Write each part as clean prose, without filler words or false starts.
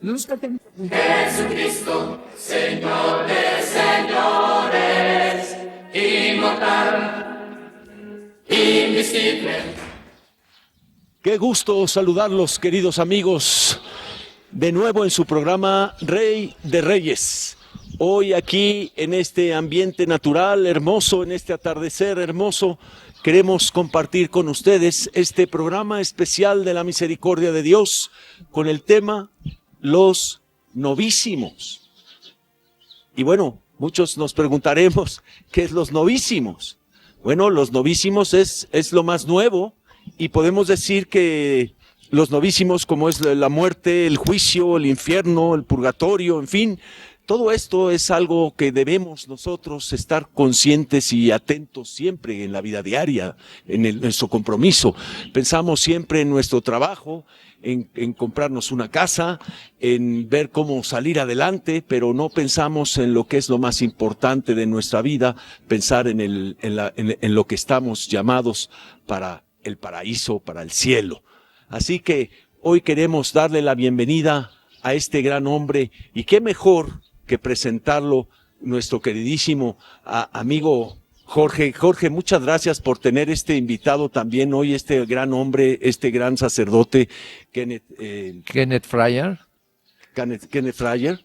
Jesucristo, Señor de señores, inmortal, invisible. Qué gusto saludarlos, queridos amigos, de nuevo en su programa Rey de Reyes. Hoy aquí en este ambiente natural hermoso, en este atardecer hermoso, queremos compartir con ustedes este programa especial de la misericordia de Dios con el tema Los Novísimos. Y bueno, muchos nos preguntaremos, ¿qué es los novísimos? Bueno, los novísimos es lo más nuevo y podemos decir que los novísimos, como es la muerte, el juicio, el infierno, el purgatorio, en fin, todo esto es algo que debemos nosotros estar conscientes y atentos siempre en la vida diaria, en nuestro compromiso. Pensamos siempre en nuestro trabajo, en comprarnos una casa, en ver cómo salir adelante, pero no pensamos en lo que es lo más importante de nuestra vida, pensar en lo que estamos llamados para el paraíso, para el cielo. Así que hoy queremos darle la bienvenida a este gran hombre, y qué mejor que presentarlo, nuestro queridísimo amigo Jorge. Jorge, muchas gracias por tener este invitado también hoy, este gran hombre, este gran sacerdote, Kenneth Fryer. Kenneth Fryer.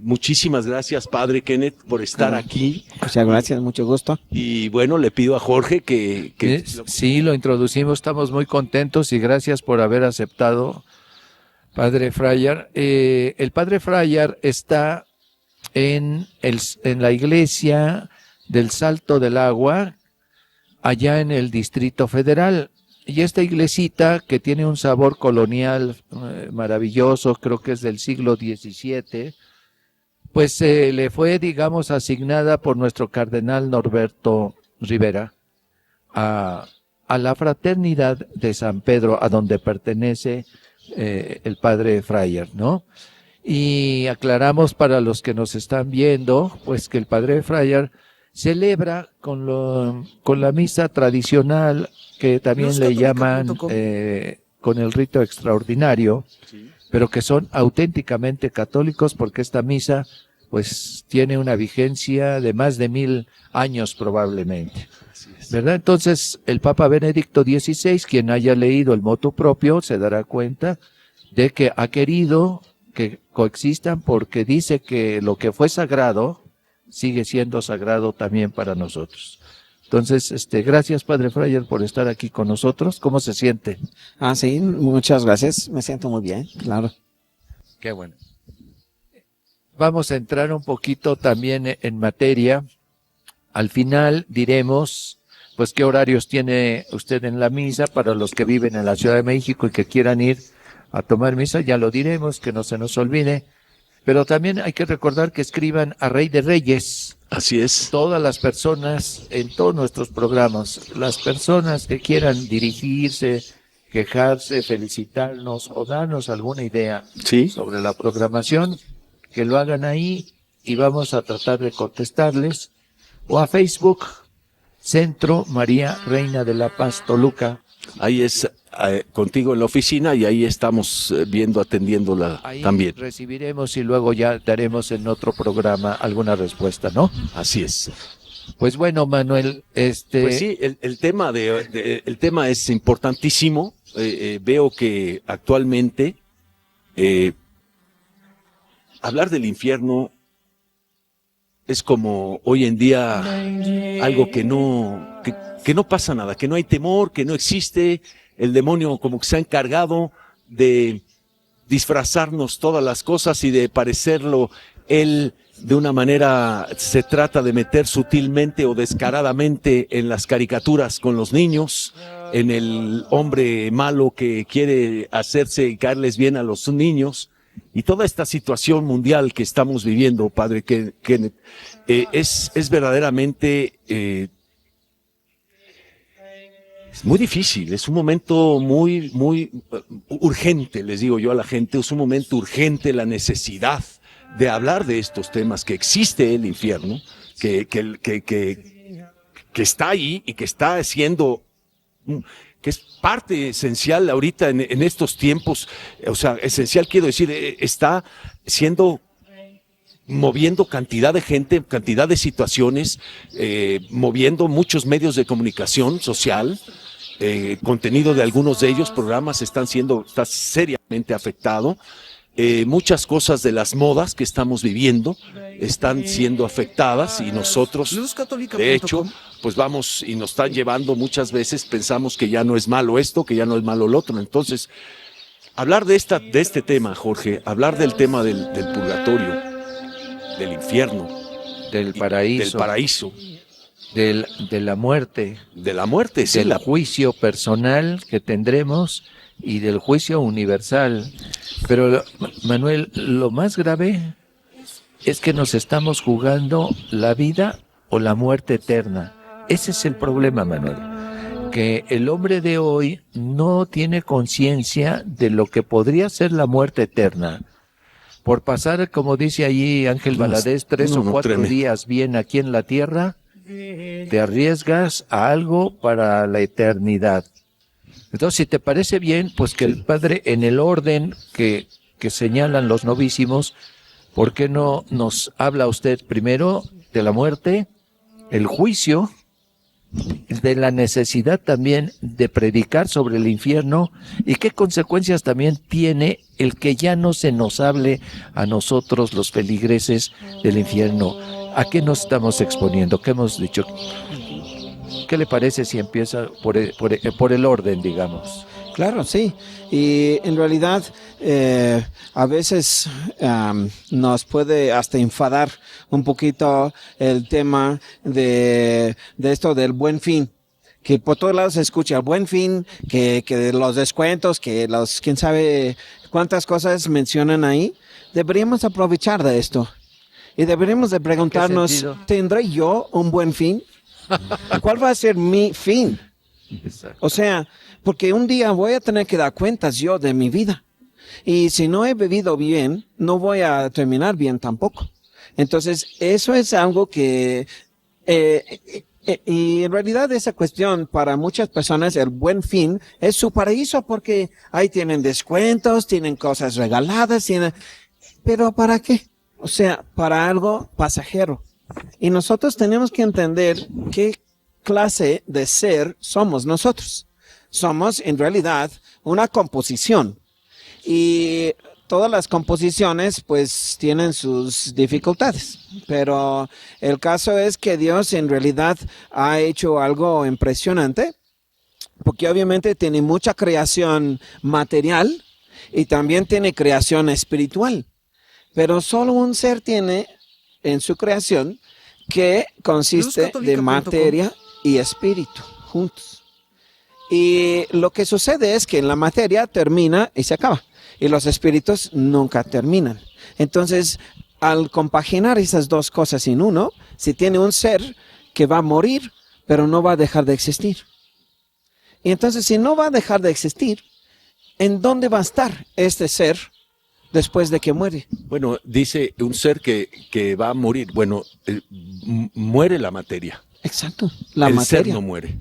Muchísimas gracias, padre Kenneth, por estar aquí. Muchas gracias, mucho gusto. Y bueno, le pido a Jorge que Sí, lo introducimos, estamos muy contentos y gracias por haber aceptado, padre Fryer. El padre Fryer está en la iglesia del Salto del Agua, allá en el Distrito Federal. Y esta iglesita, que tiene un sabor colonial maravilloso, creo que es del siglo XVII, pues le fue, digamos, asignada por nuestro cardenal Norberto Rivera a la fraternidad de San Pedro, a donde pertenece el padre Fryer, ¿no? Y aclaramos para los que nos están viendo, pues que el padre Fryer celebra con la misa tradicional, que también le llaman con el rito extraordinario, pero que son auténticamente católicos, porque esta misa pues tiene una vigencia de más de 1000 años probablemente, ¿verdad? Entonces el Papa Benedicto XVI, quien haya leído el motu propio, se dará cuenta de que ha querido que coexistan, porque dice que lo que fue sagrado sigue siendo sagrado también para nosotros. Entonces, gracias, padre Fryer, por estar aquí con nosotros. ¿Cómo se siente? Sí, muchas gracias. Me siento muy bien, claro. Qué bueno. Vamos a entrar un poquito también en materia. Al final diremos, pues, qué horarios tiene usted en la misa para los que viven en la Ciudad de México y que quieran ir a tomar misa. Ya lo diremos, que no se nos olvide. Pero también hay que recordar que escriban a Rey de Reyes. Así es. Todas las personas en todos nuestros programas, las personas que quieran dirigirse, quejarse, felicitarnos o darnos alguna idea sobre la programación, que lo hagan ahí y vamos a tratar de contestarles. O a Facebook, Centro María Reina de la Paz Toluca. Ahí es contigo en la oficina y ahí estamos atendiéndola ahí también. Recibiremos y luego ya daremos en otro programa alguna respuesta, ¿no? Así es. Pues bueno, Manuel, Pues sí, el tema es importantísimo. Veo que actualmente hablar del infierno es como hoy en día algo que no pasa nada, que no hay temor, que no existe. El demonio como que se ha encargado de disfrazarnos todas las cosas y de parecerlo él de una manera. Se trata de meter sutilmente o descaradamente en las caricaturas con los niños, en el hombre malo que quiere hacerse y caerles bien a los niños. Y toda esta situación mundial que estamos viviendo, padre Kenneth, es verdaderamente es muy difícil, es un momento muy urgente, les digo yo a la gente, es un momento urgente, la necesidad de hablar de estos temas, que existe el infierno, que está ahí y que está siendo que es parte esencial ahorita en estos tiempos. O sea, esencial quiero decir, está siendo, moviendo cantidad de gente, cantidad de situaciones, moviendo muchos medios de comunicación social. Contenido de algunos de ellos, programas está seriamente afectado. Muchas cosas de las modas que estamos viviendo están siendo afectadas y nosotros, de hecho, pues vamos y nos están llevando muchas veces, pensamos que ya no es malo esto, que ya no es malo lo otro. Entonces, hablar de este tema, Jorge, hablar del tema del purgatorio, del infierno, del paraíso, de la muerte, sí, del juicio personal que tendremos y del juicio universal. Pero, Manuel, lo más grave es que nos estamos jugando la vida o la muerte eterna. Ese es el problema, Manuel, que el hombre de hoy no tiene conciencia de lo que podría ser la muerte eterna. Por pasar, como dice allí Ángel Valadez, 3 o 4 días bien aquí en la tierra, te arriesgas a algo para la eternidad. Entonces, si te parece bien, pues que el Padre, en el orden que señalan los novísimos, ¿por qué no nos habla usted primero de la muerte, el juicio, de la necesidad también de predicar sobre el infierno y qué consecuencias también tiene el que ya no se nos hable a nosotros los feligreses del infierno? ¿A qué nos estamos exponiendo? ¿Qué hemos dicho? ¿Qué le parece si empieza por el orden, digamos? Claro, sí. Y en realidad a veces nos puede hasta enfadar un poquito el tema de esto del Buen Fin. Que por todos lados se escucha el Buen Fin, que los descuentos, que quién sabe cuántas cosas mencionan ahí. Deberíamos aprovechar de esto. Y deberíamos de preguntarnos, ¿tendré yo un buen fin? ¿Cuál va a ser mi fin? Exacto. O sea, porque un día voy a tener que dar cuentas yo de mi vida. Y si no he vivido bien, no voy a terminar bien tampoco. Entonces, eso es algo que... y en realidad esa cuestión para muchas personas, el Buen Fin, es su paraíso porque ahí tienen descuentos, tienen cosas regaladas, pero ¿para qué? O sea, para algo pasajero. Y nosotros tenemos que entender qué clase de ser somos nosotros. Somos en realidad una composición. Y todas las composiciones pues tienen sus dificultades. Pero el caso es que Dios en realidad ha hecho algo impresionante. Porque obviamente tiene mucha creación material y también tiene creación espiritual. Pero solo un ser tiene en su creación que consiste de materia y espíritu juntos. Y lo que sucede es que la materia termina y se acaba. Y los espíritus nunca terminan. Entonces, al compaginar esas dos cosas en uno, se tiene un ser que va a morir, pero no va a dejar de existir. Y entonces, si no va a dejar de existir, ¿en dónde va a estar este ser después de que muere? Bueno, dice un ser que va a morir. Bueno, muere la materia. Exacto. El ser no muere.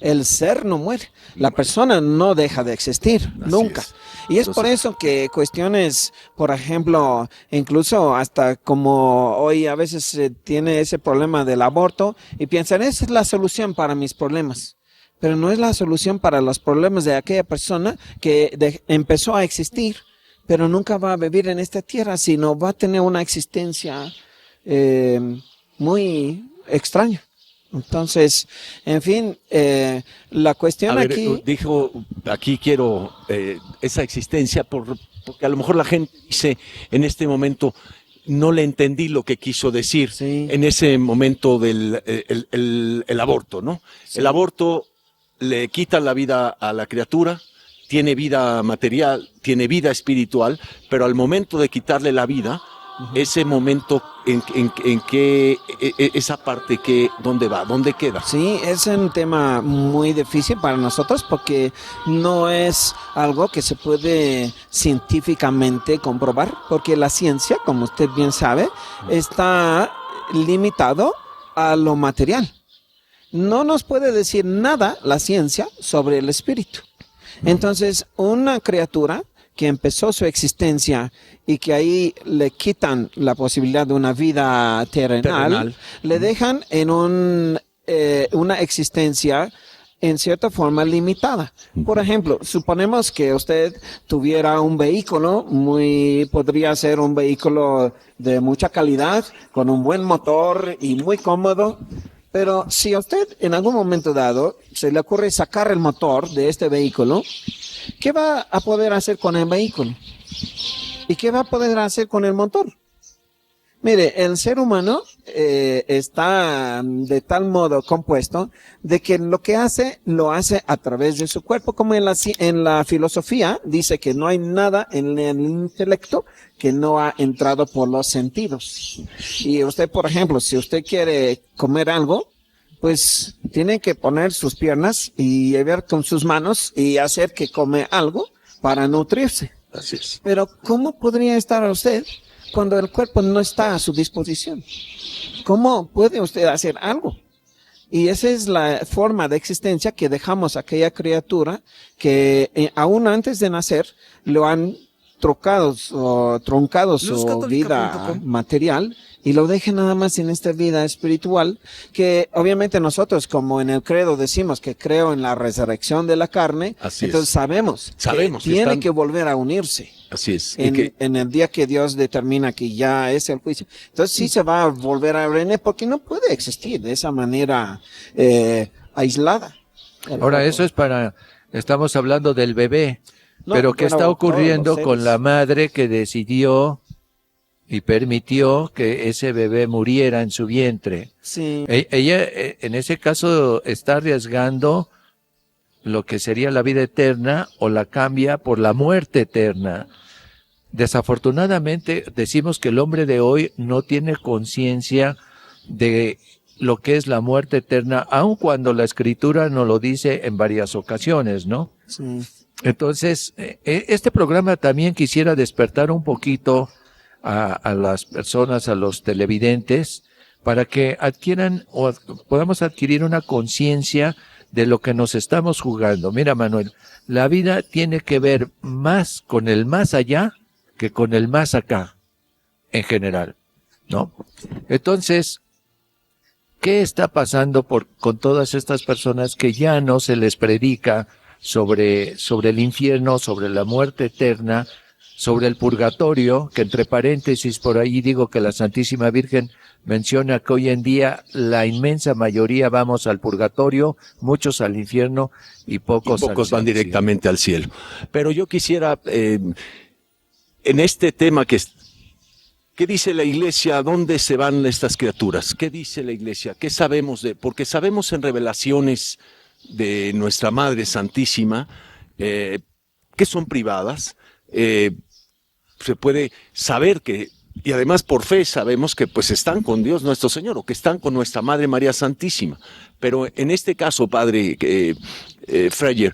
El ser no muere. La persona no deja de existir, nunca. Es. Y es por eso que cuestiones, por ejemplo, incluso hasta como hoy a veces se tiene ese problema del aborto y piensan, esa es la solución para mis problemas. Pero no es la solución para los problemas de aquella persona que empezó a existir, pero nunca va a vivir en esta tierra, sino va a tener una existencia muy extraña. Entonces, en fin, la cuestión aquí... Dijo, aquí quiero esa existencia, porque a lo mejor la gente dice en este momento, no le entendí lo que quiso decir en ese momento del el aborto, ¿no? Sí. El aborto le quita la vida a la criatura, tiene vida material, tiene vida espiritual, pero al momento de quitarle la vida, ese momento en que esa parte que dónde va, dónde queda. Sí, es un tema muy difícil para nosotros porque no es algo que se puede científicamente comprobar, porque la ciencia, como usted bien sabe, está limitado a lo material. no nos puede decir nada la ciencia sobre el espíritu. Entonces, una criatura que empezó su existencia y que ahí le quitan la posibilidad de una vida terrenal. Le dejan en una existencia en cierta forma limitada. Por ejemplo, suponemos que usted tuviera un vehículo, podría ser un vehículo de mucha calidad, con un buen motor y muy cómodo. Pero si a usted en algún momento dado se le ocurre sacar el motor de este vehículo, ¿qué va a poder hacer con el vehículo? ¿Y qué va a poder hacer con el motor? Mire, el ser humano está de tal modo compuesto de que lo que hace, lo hace a través de su cuerpo, como en la filosofía dice que no hay nada en el intelecto que no ha entrado por los sentidos. Y usted, por ejemplo, si usted quiere comer algo, pues tiene que poner sus piernas y ver con sus manos y hacer que come algo para nutrirse. Así es. Pero ¿cómo podría estar usted cuando el cuerpo no está a su disposición? ¿Cómo puede usted hacer algo? Y esa es la forma de existencia que dejamos a aquella criatura que aún antes de nacer lo han truncado su vida material y lo dejan nada más en esta vida espiritual, que obviamente nosotros, como en el credo decimos que creo en la resurrección de la carne, Así entonces es. sabemos que tiene que volver a unirse. Así es. En el día que Dios determina que ya es el juicio. Entonces sí se va a volver a reunir porque no puede existir de esa manera aislada. Ahora, estamos hablando del bebé, No, pero ¿qué está ocurriendo todos los con seres. la madre que decidió y permitió que ese bebé muriera en su vientre? Sí. Ella, en ese caso, está arriesgando lo que sería la vida eterna o la cambia por la muerte eterna. Desafortunadamente, decimos que el hombre de hoy no tiene conciencia de lo que es la muerte eterna, aun cuando la Escritura nos lo dice en varias ocasiones, ¿no? Sí. Entonces, este programa también quisiera despertar un poquito a las personas, a los televidentes, para que adquieran o podamos adquirir una conciencia de lo que nos estamos jugando. Mira, Manuel, la vida tiene que ver más con el más allá que con el más acá, en general, ¿no? Entonces, ¿qué está pasando con todas estas personas que ya no se les predica sobre el infierno, sobre la muerte eterna, sobre el purgatorio, que entre paréntesis por ahí digo que la Santísima Virgen menciona que hoy en día la inmensa mayoría vamos al purgatorio, muchos al infierno y pocos van directamente al cielo. Pero yo quisiera, en este tema ¿qué dice la Iglesia? ¿Dónde se van estas criaturas? ¿Qué dice la Iglesia? ¿Qué sabemos porque sabemos en revelaciones de nuestra Madre Santísima, que son privadas, se puede saber que, y además por fe sabemos que pues están con Dios nuestro Señor, o que están con nuestra Madre María Santísima. Pero en este caso, Padre Freyer,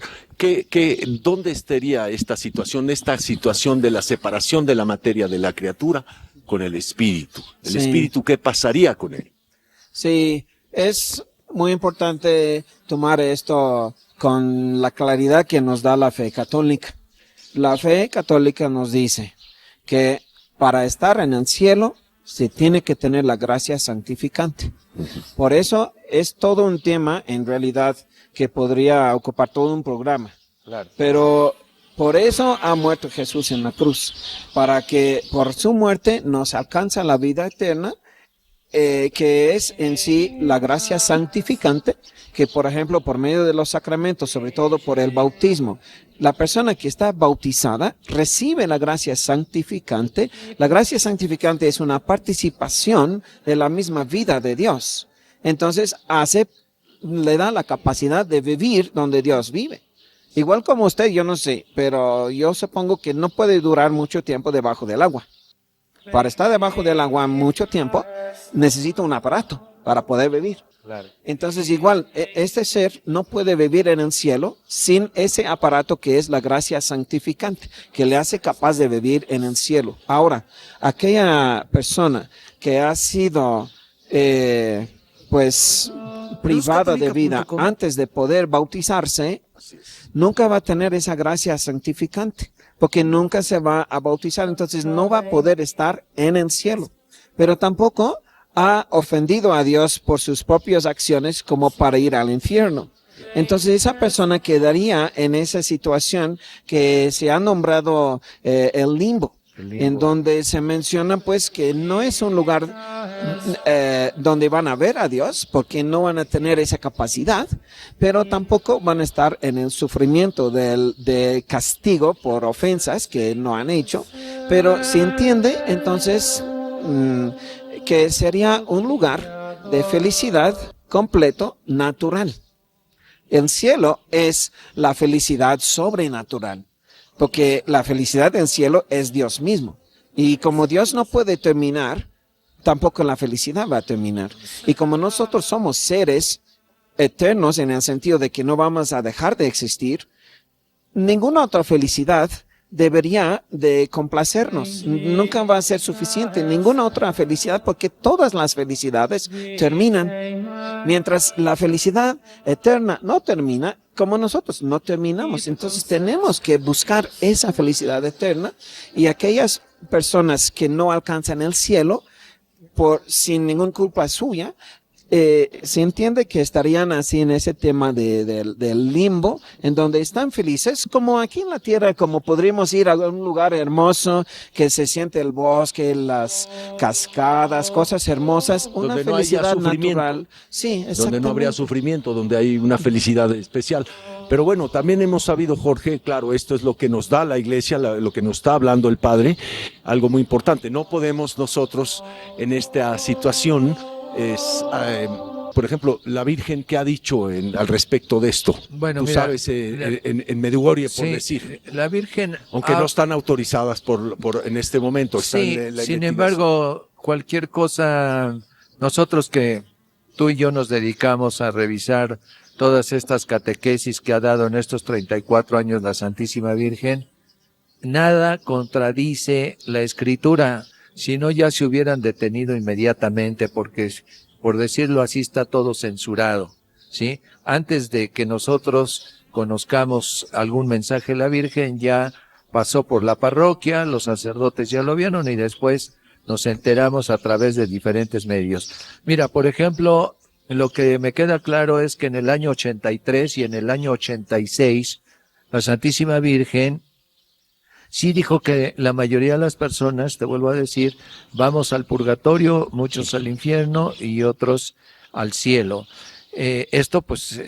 ¿dónde estaría esta situación de la separación de la materia de la criatura con el espíritu? ¿El espíritu qué pasaría con él? Sí, es muy importante tomar esto con la claridad que nos da la fe católica. La fe católica nos dice que para estar en el cielo se tiene que tener la gracia santificante. Por eso es todo un tema, en realidad, que podría ocupar todo un programa. Claro. Pero por eso ha muerto Jesús en la cruz, para que por su muerte nos alcanza la vida eterna, que es en sí la gracia santificante, que por ejemplo por medio de los sacramentos, sobre todo por el bautismo, la persona que está bautizada recibe la gracia santificante. La gracia santificante es una participación de la misma vida de Dios. Entonces le da la capacidad de vivir donde Dios vive. Igual como usted, yo no sé, pero yo supongo que no puede durar mucho tiempo debajo del agua. Para estar debajo del agua mucho tiempo, necesita un aparato para poder vivir. Claro. Entonces, igual, este ser no puede vivir en el cielo sin ese aparato que es la gracia santificante, que le hace capaz de vivir en el cielo. Ahora, aquella persona que ha sido, privada de vida Luzcatólica.com. antes de poder bautizarse, nunca va a tener esa gracia santificante, porque nunca se va a bautizar, entonces no va a poder estar en el cielo. Pero tampoco ha ofendido a Dios por sus propias acciones como para ir al infierno. Entonces esa persona quedaría en esa situación que se ha nombrado el limbo, en donde se menciona pues que no es un lugar donde van a ver a Dios, porque no van a tener esa capacidad, pero tampoco van a estar en el sufrimiento de castigo por ofensas que no han hecho. Pero se entiende entonces que sería un lugar de felicidad completo, natural. El cielo es la felicidad sobrenatural, porque la felicidad del cielo es Dios mismo. Y como Dios no puede terminar, tampoco la felicidad va a terminar. Y como nosotros somos seres eternos en el sentido de que no vamos a dejar de existir, ninguna otra felicidad debería de complacernos. Nunca va a ser suficiente ninguna otra felicidad, porque todas las felicidades terminan. Mientras la felicidad eterna no termina, como nosotros no terminamos. Entonces tenemos que buscar esa felicidad eterna, y aquellas personas que no alcanzan el cielo sin ninguna culpa suya, se entiende que estarían así en ese tema del limbo, en donde están felices, como aquí en la tierra, como podríamos ir a un lugar hermoso, que se siente el bosque, las cascadas, cosas hermosas, una Donde no haya felicidad sufrimiento. natural. Sí, exactamente. Donde no habría sufrimiento, donde hay una felicidad especial. Pero bueno, también hemos sabido, Jorge, claro, esto es lo que nos da la iglesia, lo que nos está hablando el Padre, algo muy importante. No podemos nosotros en esta situación, por ejemplo, la Virgen, ¿qué ha dicho al respecto de esto? Bueno, tú mira, sabes, en Medjugorje, por sí, decir. la Virgen, Aunque no están autorizadas en este momento. Están sí, en la sin investigación. embargo, cualquier cosa, nosotros que tú y yo nos dedicamos a revisar todas estas catequesis que ha dado en estos 34 años la Santísima Virgen, nada contradice la Escritura, si no ya se hubieran detenido inmediatamente, porque, por decirlo así, está todo censurado, ¿sí? Antes de que nosotros conozcamos algún mensaje de la Virgen, ya pasó por la parroquia, los sacerdotes ya lo vieron, y después nos enteramos a través de diferentes medios. Mira, por ejemplo, lo que me queda claro es que en el año 83 y en el año 86, la Santísima Virgen sí dijo que la mayoría de las personas, te vuelvo a decir, vamos al purgatorio, muchos al infierno y otros al cielo. Esto pues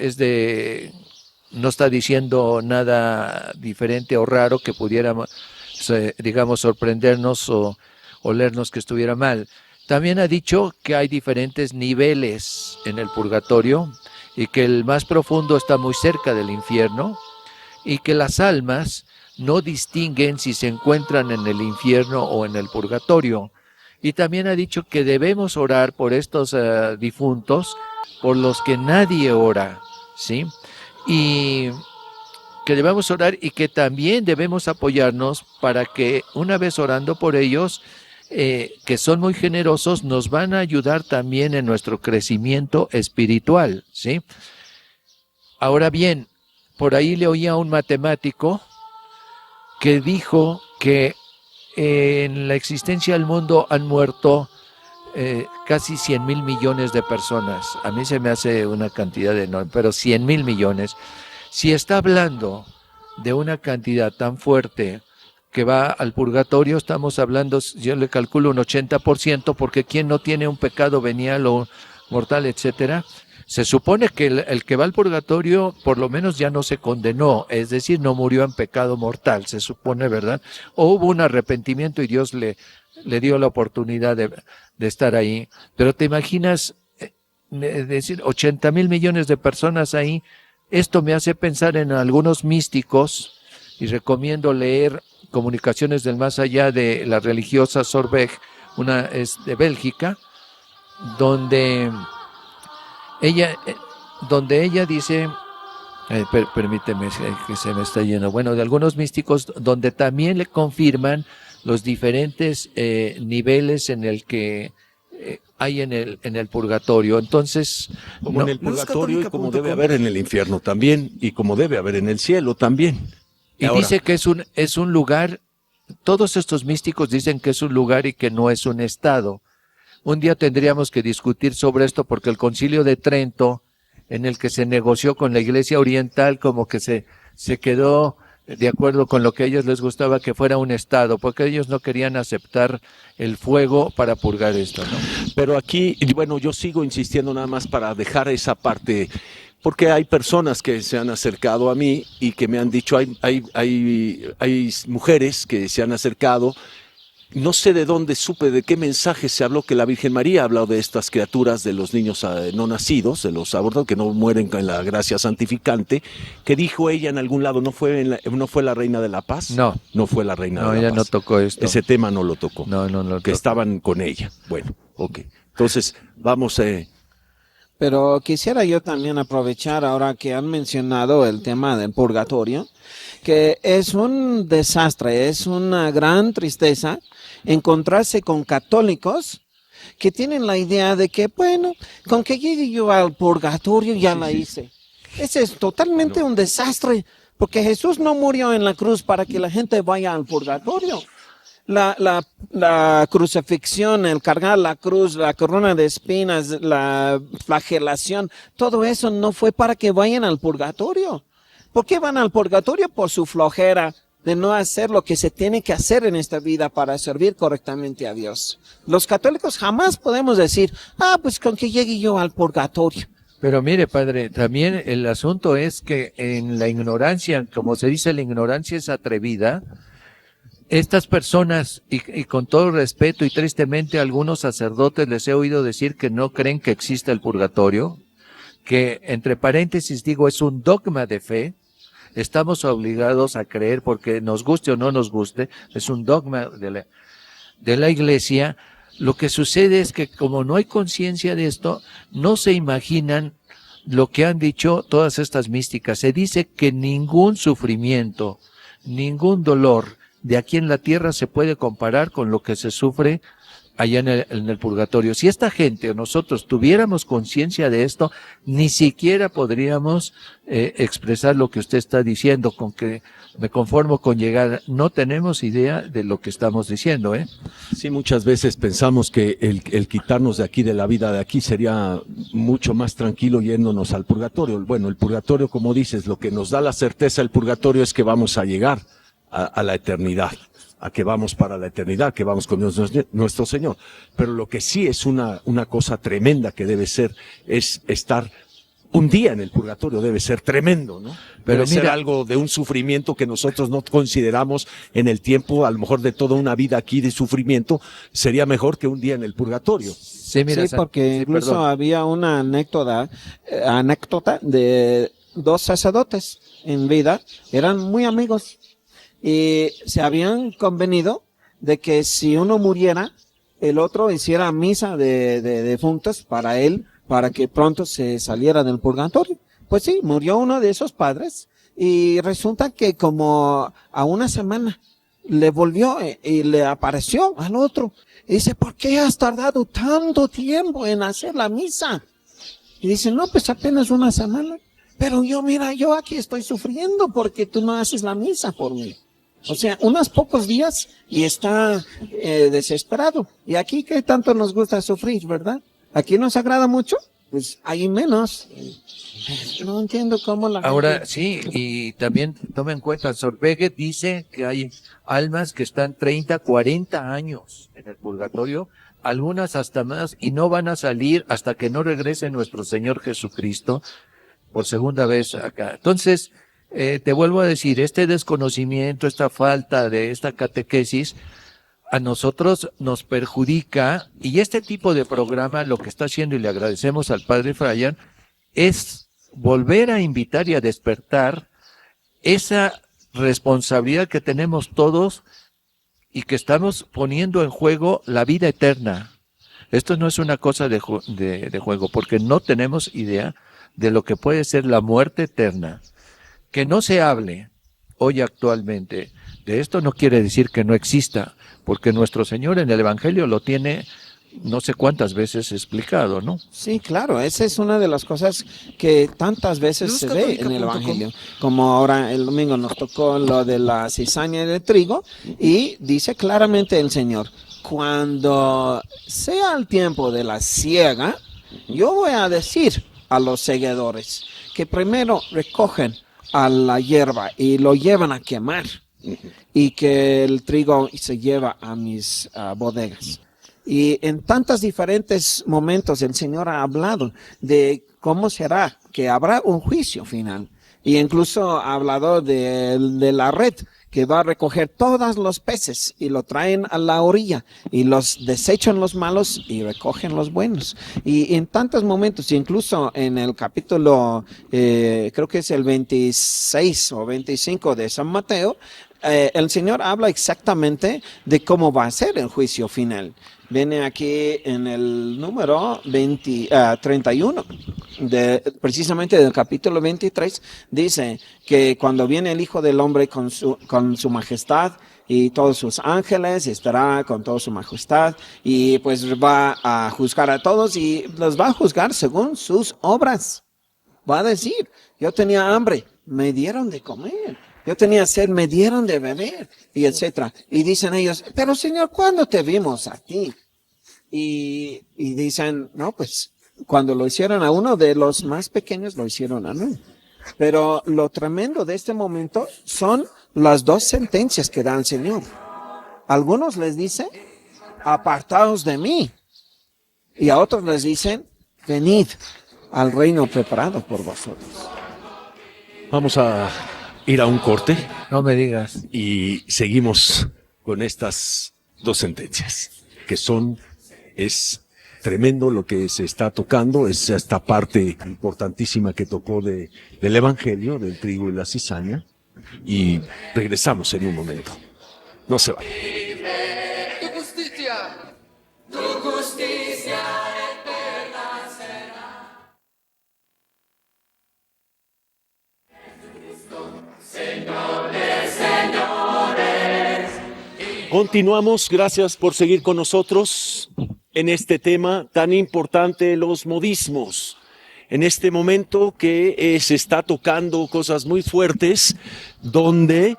no está diciendo nada diferente o raro que pudiera, digamos, sorprendernos o olernos que estuviera mal. También ha dicho que hay diferentes niveles en el purgatorio y que el más profundo está muy cerca del infierno, y que las almas no distinguen si se encuentran en el infierno o en el purgatorio. Y también ha dicho que debemos orar por estos difuntos, por los que nadie ora, ¿sí? Y que debemos orar, y que también debemos apoyarnos para que, una vez orando por ellos, que son muy generosos, nos van a ayudar también en nuestro crecimiento espiritual, ¿sí? Ahora bien, por ahí le oía a un matemático que dijo que en la existencia del mundo han muerto casi 100,000 millones de personas. A mí se me hace una cantidad enorme, pero 100,000 millones. Si está hablando de una cantidad tan fuerte que va al purgatorio, estamos hablando, yo le calculo un 80%, porque quien no tiene un pecado venial o mortal, etcétera, se supone que el que va al purgatorio por lo menos ya no se condenó, es decir, no murió en pecado mortal, se supone, ¿verdad? O hubo un arrepentimiento y Dios le dio la oportunidad de estar ahí. Pero te imaginas, decir 80,000 millones de personas ahí. Esto me hace pensar en algunos místicos, y recomiendo leer Comunicaciones del Más Allá de la religiosa Sorbeck, una es de Bélgica, donde ella dice, permíteme que se me está yendo, bueno, de algunos místicos, donde también le confirman los diferentes niveles en el que hay en el purgatorio. Entonces, Como no- en el no es purgatorio y como católica.com. debe haber en el infierno también, y como debe haber en el cielo también. y Ahora, dice que es un lugar, todos estos místicos dicen que es un lugar y que no es un estado. Un día tendríamos que discutir sobre esto porque el Concilio de Trento, en el que se negoció con la Iglesia Oriental, como que se quedó de acuerdo con lo que a ellos les gustaba que fuera un estado, porque ellos no querían aceptar el fuego para purgar esto, ¿no? pero aquí, y bueno, yo sigo insistiendo nada más para dejar esa parte, porque hay personas que se han acercado a mí y que me han dicho, hay mujeres que se han acercado. No sé de dónde supe, de qué mensaje se habló, que la Virgen María ha hablado de estas criaturas, de los niños no nacidos, de los abortados, que no mueren con la gracia santificante, que dijo ella en algún lado, ¿no fue la Reina de la Paz? No. No fue la Reina No, de la ella Paz. no tocó esto. Ese tema no lo tocó. No Que tocó. estaban con ella. Bueno, ok. Entonces, vamos, Pero quisiera yo también aprovechar ahora que han mencionado el tema del purgatorio, que es un desastre, es una gran tristeza encontrarse con católicos que tienen la idea de que, bueno, con que llegue yo al purgatorio ya la hice. Ese es totalmente un desastre, porque Jesús no murió en la cruz para que la gente vaya al purgatorio. La crucifixión, el cargar la cruz, la corona de espinas, la flagelación, todo eso no fue para que vayan al purgatorio. ¿Por qué van al purgatorio? Por su flojera de no hacer lo que se tiene que hacer en esta vida para servir correctamente a Dios. Los católicos jamás podemos decir, pues con que llegue yo al purgatorio. Pero mire, padre, también el asunto es que en la ignorancia, como se dice, la ignorancia es atrevida. Estas personas, y con todo respeto y tristemente a algunos sacerdotes les he oído decir que no creen que exista el purgatorio, que entre paréntesis digo es un dogma de fe. Estamos obligados a creer porque nos guste o no nos guste, es un dogma de la Iglesia. Lo que sucede es que como no hay conciencia de esto, no se imaginan lo que han dicho todas estas místicas. Se dice que ningún sufrimiento, ningún dolor de aquí en la tierra se puede comparar con lo que se sufre allá en el purgatorio. Si esta gente o nosotros tuviéramos conciencia de esto, ni siquiera podríamos expresar lo que usted está diciendo, con que me conformo con llegar. No tenemos idea de lo que estamos diciendo, ¿eh? sí, muchas veces pensamos que el quitarnos de aquí, de la vida de aquí, sería mucho más tranquilo yéndonos al purgatorio. Bueno, el purgatorio, como dices, lo que nos da la certeza del purgatorio es que vamos a llegar a la eternidad, a que vamos para la eternidad, que vamos con nuestro Señor. Pero lo que sí es una cosa tremenda que debe ser, es estar un día en el purgatorio, debe ser tremendo, ¿no? Pero debe ser mira, algo de un sufrimiento que nosotros no consideramos en el tiempo, a lo mejor de toda una vida aquí de sufrimiento, sería mejor que un día en el purgatorio. sí, mira, Sí, porque sí, incluso perdón. había una anécdota de dos sacerdotes en vida, eran muy amigos y se habían convenido de que si uno muriera, el otro hiciera misa de difuntos para él, para que pronto se saliera del purgatorio. Pues sí, murió uno de esos padres y resulta que como a una semana le volvió y le apareció al otro. Y dice, ¿por qué has tardado tanto tiempo en hacer la misa? Y dice, no, pues apenas una semana. Pero yo aquí estoy sufriendo porque tú no haces la misa por mí. O sea, unos pocos días y está desesperado. Y aquí que tanto nos gusta sufrir, ¿verdad? Aquí nos agrada mucho, pues hay menos. No entiendo cómo la Ahora, gente... sí, y también toma en cuenta, Sorbegue dice que hay almas que están 30, 40 años en el purgatorio, algunas hasta más, y no van a salir hasta que no regrese nuestro Señor Jesucristo por segunda vez acá. Entonces, te vuelvo a decir, este desconocimiento, esta falta de esta catequesis, a nosotros nos perjudica, y este tipo de programa lo que está haciendo, y le agradecemos al Padre Fraian, es volver a invitar y a despertar esa responsabilidad que tenemos todos y que estamos poniendo en juego la vida eterna. Esto no es una cosa de juego, porque no tenemos idea de lo que puede ser la muerte eterna. Que no se hable hoy actualmente de esto no quiere decir que no exista, porque nuestro Señor en el Evangelio lo tiene no sé cuántas veces explicado, ¿no? Sí, claro, esa es una de las cosas que tantas veces se ve en el Evangelio. Como ahora el domingo nos tocó lo de la cizaña de trigo y dice claramente el Señor, cuando sea el tiempo de la siega, yo voy a decir a los segadores que primero recogen a la hierba y lo llevan a quemar y que el trigo se lleva a mis bodegas. Y en tantos diferentes momentos el Señor ha hablado de cómo será, que habrá un juicio final. Y incluso ha hablado de la red que va a recoger todos los peces y lo traen a la orilla y los desechan los malos y recogen los buenos. Y en tantos momentos, incluso en el capítulo, creo que es el 26 o 25 de San Mateo, el Señor habla exactamente de cómo va a ser el juicio final. Viene aquí en el número 31, precisamente del capítulo 23, dice que cuando viene el Hijo del Hombre con su majestad y todos sus ángeles, estará con toda su majestad y pues va a juzgar a todos y los va a juzgar según sus obras. Va a decir, yo tenía hambre, me dieron de comer. Yo tenía sed, me dieron de beber, y etcétera. Y dicen ellos, pero Señor, ¿cuándo te vimos a ti? Y dicen, no, pues, cuando lo hicieron a uno de los más pequeños, lo hicieron a mí. Pero lo tremendo de este momento son las dos sentencias que da el Señor. Algunos les dicen, apartaos de mí. Y a otros les dicen, venid al reino preparado por vosotros. Vamos a ir a un corte No me digas. y seguimos con estas dos sentencias, que es tremendo lo que se está tocando, es esta parte importantísima que tocó del Evangelio, del trigo y la cizaña, y regresamos en un momento. No se vayan. Tu justicia, tu justicia eterna será. Continuamos, gracias por seguir con nosotros en este tema tan importante, los modismos. En este momento que se está tocando cosas muy fuertes, donde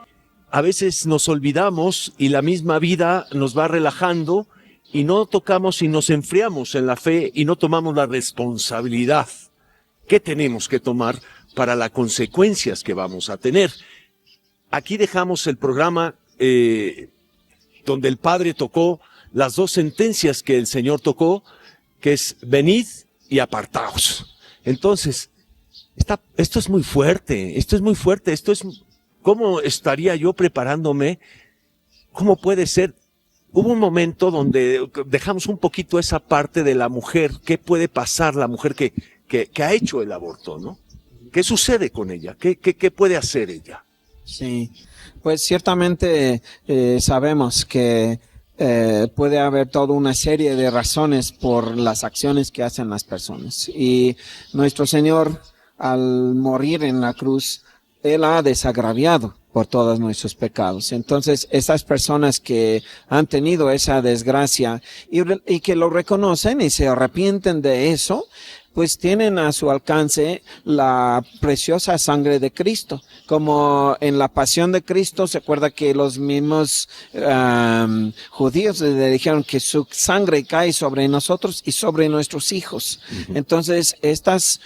a veces nos olvidamos y la misma vida nos va relajando y no tocamos y nos enfriamos en la fe y no tomamos la responsabilidad que tenemos que tomar para las consecuencias que vamos a tener. Aquí dejamos el programa donde el Padre tocó las dos sentencias que el Señor tocó, que es venid y apartaos. Entonces, esto es muy fuerte, ¿cómo estaría yo preparándome? ¿Cómo puede ser? Hubo un momento donde dejamos un poquito esa parte de la mujer, ¿qué puede pasar la mujer que ha hecho el aborto, ¿no? ¿Qué sucede con ella? ¿Qué puede hacer ella? Sí, pues ciertamente sabemos que puede haber toda una serie de razones por las acciones que hacen las personas. Y nuestro Señor, al morir en la cruz, Él ha desagraviado por todos nuestros pecados. Entonces, esas personas que han tenido esa desgracia y que lo reconocen y se arrepienten de eso, pues tienen a su alcance la preciosa sangre de Cristo. Como en la pasión de Cristo, se acuerda que los mismos judíos le dijeron que su sangre cae sobre nosotros y sobre nuestros hijos. Uh-huh. Entonces, estas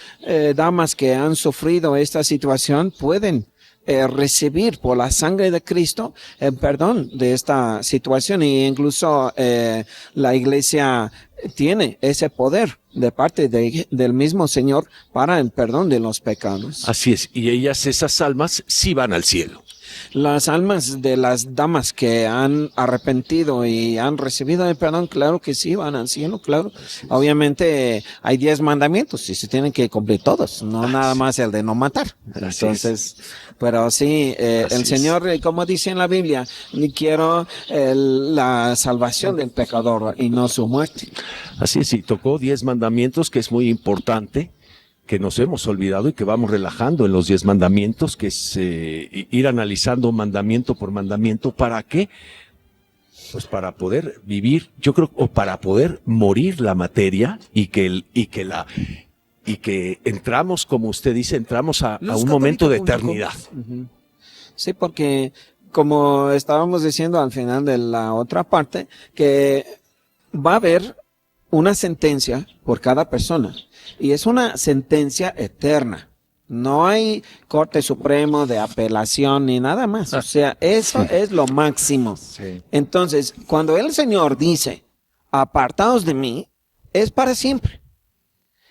damas que han sufrido esta situación pueden recibir por la sangre de Cristo el perdón de esta situación, y incluso la Iglesia tiene ese poder de parte del mismo Señor para el perdón de los pecados. Así es, y esas almas sí van al cielo. Las almas de las damas que han arrepentido y han recibido el perdón, claro que sí, van al cielo, claro. Obviamente hay 10 mandamientos y se tienen que cumplir todos, no nada más el de no matar. Entonces, pero sí, el Señor, como dice en la Biblia, quiero la salvación del pecador y no su muerte. Así es, y tocó 10 mandamientos, que es muy importante, que nos hemos olvidado y que vamos relajando en los 10 mandamientos, que es ir analizando mandamiento por mandamiento. ¿Para qué? pues para poder vivir, yo creo, o para poder morir la materia y que entramos, como usted dice, entramos a un momento de eternidad. Sí, porque como estábamos diciendo al final de la otra parte, que va a haber una sentencia por cada persona y es una sentencia eterna. No hay Corte Supremo de apelación ni nada más. O sea, eso es lo máximo. Sí. Entonces, cuando el Señor dice, apartaos de mí, es para siempre.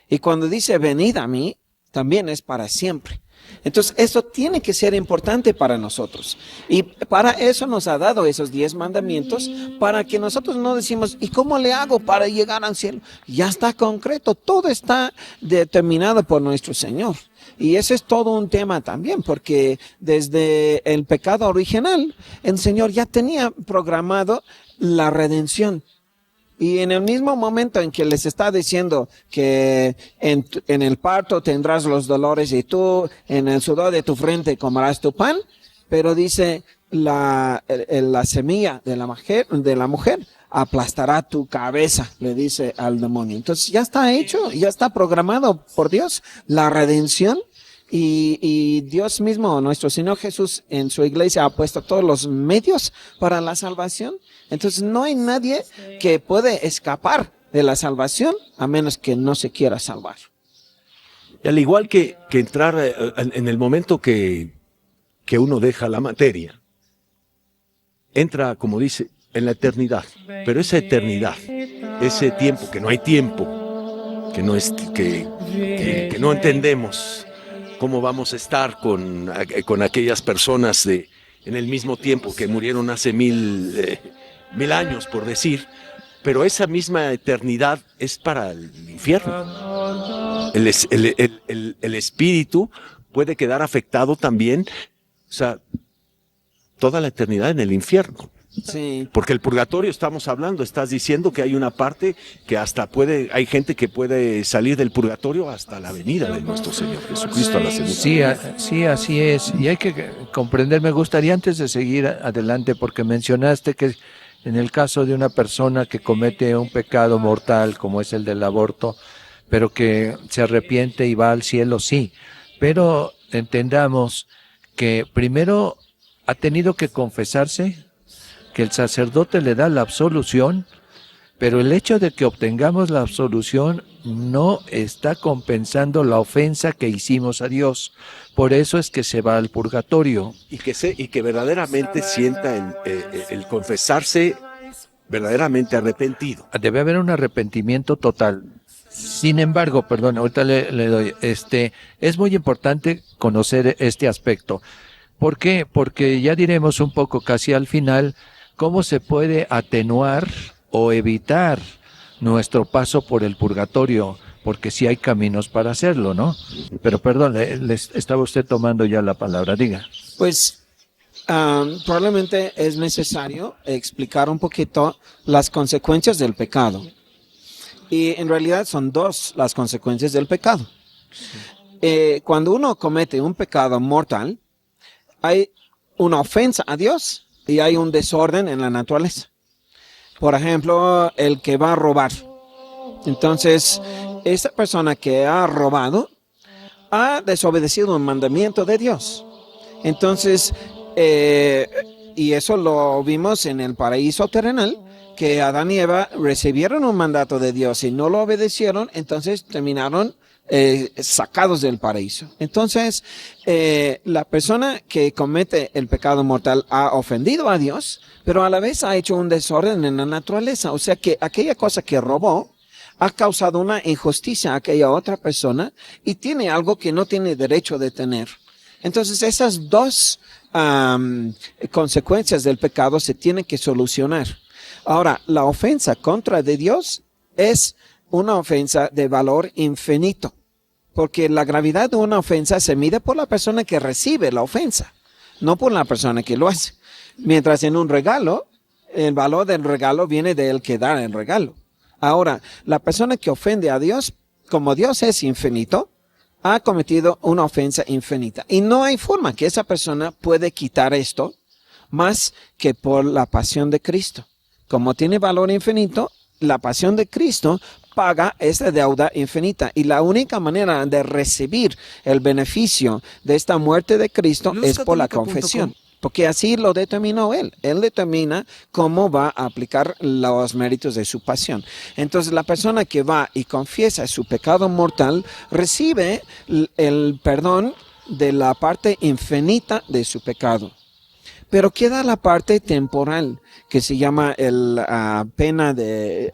Y cuando dice, venid a mí, también es para siempre. Entonces, eso tiene que ser importante para nosotros. Y para eso nos ha dado esos 10 mandamientos, para que nosotros no decimos, ¿y cómo le hago para llegar al cielo? Ya está concreto, todo está determinado por nuestro Señor. Y ese es todo un tema también, porque desde el pecado original, el Señor ya tenía programado la redención. Y en el mismo momento en que les está diciendo que en el parto tendrás los dolores y tú en el sudor de tu frente comerás tu pan, pero dice la semilla de la mujer aplastará tu cabeza, le dice al demonio. Entonces ya está hecho, ya está programado por Dios la redención. Y Dios mismo, nuestro Señor Jesús, en su iglesia ha puesto todos los medios para la salvación. Entonces no hay nadie que puede escapar de la salvación a menos que no se quiera salvar. Y al igual que entrar en el momento que uno deja la materia, entra, como dice, en la eternidad. Pero esa eternidad, ese tiempo, que no hay tiempo, que no entendemos cómo vamos a estar con aquellas personas en el mismo tiempo que murieron hace mil años, por decir, pero esa misma eternidad es para el infierno. El espíritu puede quedar afectado también, o sea, toda la eternidad en el infierno. Sí. Porque el purgatorio estamos hablando, estás diciendo que hay una parte que hasta hay gente que puede salir del purgatorio hasta la venida de nuestro Señor Jesucristo a la segunda. Sí, así es. Y hay que comprender, me gustaría antes de seguir adelante, porque mencionaste que en el caso de una persona que comete un pecado mortal, como es el del aborto, pero que se arrepiente y va al cielo, sí. Pero entendamos que primero ha tenido que confesarse, que el sacerdote le da la absolución, pero el hecho de que obtengamos la absolución no está compensando la ofensa que hicimos a Dios. Por eso es que se va al purgatorio. Y que verdaderamente sienta el confesarse verdaderamente arrepentido. Debe haber un arrepentimiento total. Sin embargo, perdón, ahorita le doy, es muy importante conocer este aspecto. ¿Por qué? Porque ya diremos un poco casi al final cómo se puede atenuar o evitar nuestro paso por el purgatorio, porque sí hay caminos para hacerlo, ¿no? Pero perdón, estaba usted tomando ya la palabra, diga. Pues probablemente es necesario explicar un poquito las consecuencias del pecado. Y en realidad son 2 las consecuencias del pecado. Cuando uno comete un pecado mortal, hay una ofensa a Dios y hay un desorden en la naturaleza. Por ejemplo, el que va a robar. Entonces, esa persona que ha robado ha desobedecido un mandamiento de Dios. Entonces, y eso lo vimos en el paraíso terrenal, que Adán y Eva recibieron un mandato de Dios y no lo obedecieron, entonces terminaron sacados del paraíso. Entonces, la persona que comete el pecado mortal ha ofendido a Dios, pero a la vez ha hecho un desorden en la naturaleza. O sea que aquella cosa que robó ha causado una injusticia a aquella otra persona y tiene algo que no tiene derecho de tener. Entonces, esas 2 consecuencias del pecado se tienen que solucionar. Ahora, la ofensa contra de Dios es una ofensa de valor infinito, porque la gravedad de una ofensa se mide por la persona que recibe la ofensa, no por la persona que lo hace. Mientras en un regalo, el valor del regalo viene del que da el regalo. Ahora, la persona que ofende a Dios, como Dios es infinito, ha cometido una ofensa infinita. Y no hay forma que esa persona puede quitar esto más que por la pasión de Cristo. como tiene valor infinito, la pasión de Cristo paga esa deuda infinita. Y la única manera de recibir el beneficio de esta muerte de Cristo es por la confesión. Porque así lo determinó Él. Él determina cómo va a aplicar los méritos de su pasión. Entonces, la persona que va y confiesa su pecado mortal recibe el perdón de la parte infinita de su pecado. Pero queda la parte temporal, que se llama pena de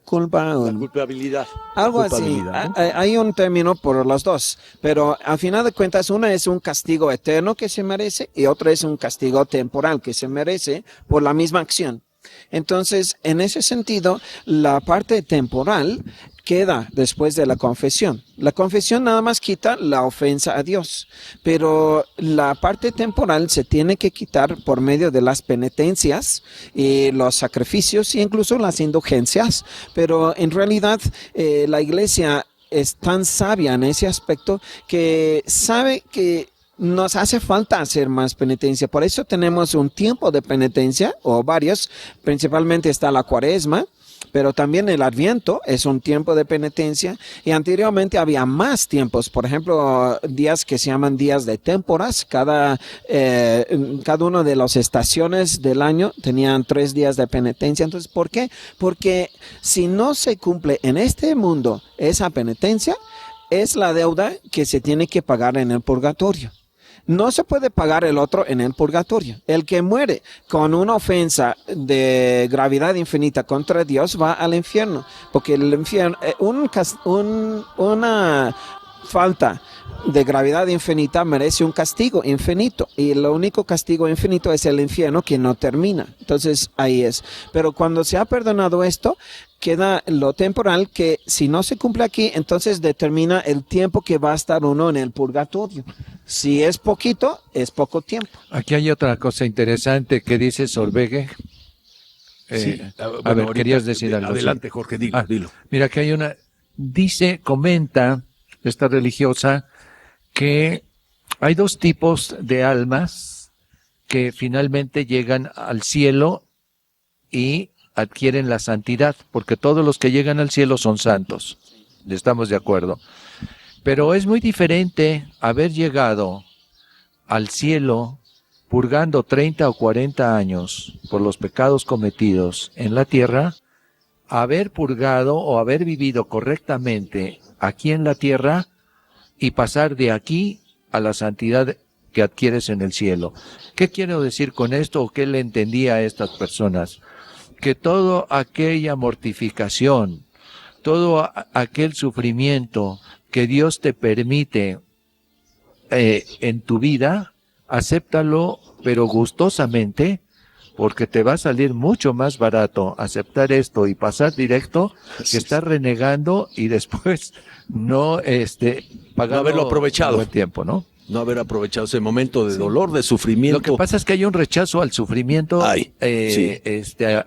culpa. La culpabilidad. Algo así. Culpabilidad, ¿no? Hay un término por los dos, pero al final de cuentas una es un castigo eterno que se merece y otra es un castigo temporal que se merece por la misma acción. Entonces, en ese sentido, la parte temporal queda después de la confesión. La confesión nada más quita la ofensa a Dios, pero la parte temporal se tiene que quitar por medio de las penitencias y los sacrificios e incluso las indulgencias, pero en realidad la iglesia es tan sabia en ese aspecto que sabe que nos hace falta hacer más penitencia. Por eso tenemos un tiempo de penitencia, o varios. Principalmente está la Cuaresma, pero también el Adviento es un tiempo de penitencia. Y anteriormente había más tiempos. Por ejemplo, días que se llaman días de témporas. Cada uno de las estaciones del año tenían 3 días de penitencia. Entonces, ¿por qué? Porque si no se cumple en este mundo esa penitencia, es la deuda que se tiene que pagar en el purgatorio. No se puede pagar el otro en el purgatorio. El que muere con una ofensa de gravedad infinita contra Dios va al infierno, porque el infierno, una falta de gravedad infinita merece un castigo infinito, y el único castigo infinito es el infierno, que no termina. Entonces ahí es. Pero cuando se ha perdonado esto, queda lo temporal, que si no se cumple aquí, entonces determina el tiempo que va a estar uno en el purgatorio. Si es poquito, es poco tiempo. Aquí hay otra cosa interesante que dice Solveig. Sí. A ver, querías decir algo. Adelante, Jorge, dilo. Mira, que hay comenta esta religiosa que hay 2 tipos de almas que finalmente llegan al cielo y adquieren la santidad, porque todos los que llegan al cielo son santos. Estamos de acuerdo. Pero es muy diferente haber llegado al cielo purgando 30 o 40 años por los pecados cometidos en la tierra, haber purgado o haber vivido correctamente aquí en la tierra y pasar de aquí a la santidad que adquieres en el cielo. ¿Qué quiero decir con esto o qué le entendía a estas personas? Que toda aquella mortificación, todo aquel sufrimiento que Dios te permite en tu vida, acéptalo, pero gustosamente, porque te va a salir mucho más barato aceptar esto y pasar directo que estar renegando y después no pagar, no haberlo aprovechado el tiempo, ¿no? No haber aprovechado ese momento de dolor, de sufrimiento. Lo que pasa es que hay un rechazo al sufrimiento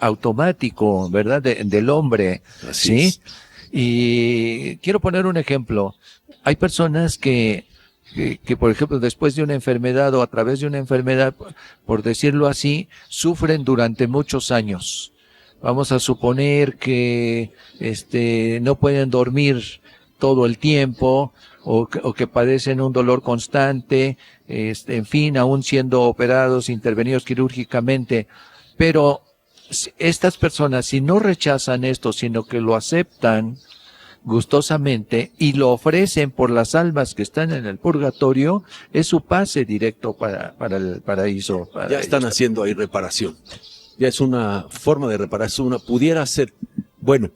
automático, ¿verdad? Del hombre, Así es. Y quiero poner un ejemplo. Hay personas que, por ejemplo, después de una enfermedad o a través de una enfermedad, por decirlo así, sufren durante muchos años. Vamos a suponer que no pueden dormir todo el tiempo, o que padecen un dolor constante, en fin, aún siendo operados, intervenidos quirúrgicamente. Pero estas personas, si no rechazan esto, sino que lo aceptan gustosamente y lo ofrecen por las almas que están en el purgatorio, es su pase directo para el paraíso. Ya están haciendo ahí reparación. Ya es una forma de reparación. Pudiera ser, bueno,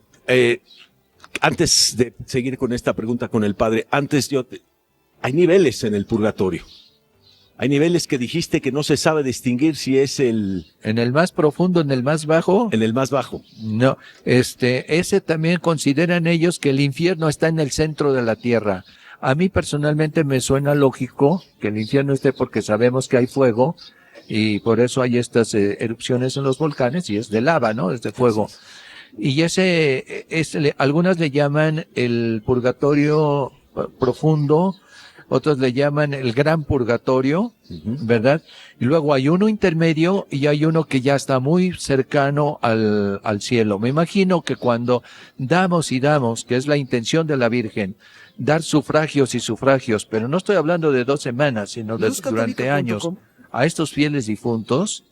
antes de seguir con esta pregunta con el padre, hay niveles en el purgatorio. Hay niveles que dijiste que no se sabe distinguir si es ¿En el más profundo, en el más bajo? En el más bajo. No, ese también consideran ellos que el infierno está en el centro de la tierra. A mí personalmente me suena lógico que el infierno esté, porque sabemos que hay fuego y por eso hay estas erupciones en los volcanes, y es de lava, ¿no? Es de fuego. Y algunas le llaman el purgatorio profundo, otros le llaman el gran purgatorio, ¿verdad? Y luego hay uno intermedio y hay uno que ya está muy cercano al cielo. Me imagino que cuando damos y damos, que es la intención de la Virgen, dar sufragios y sufragios, pero no estoy hablando de 2 semanas, sino de durante años, a estos fieles difuntos,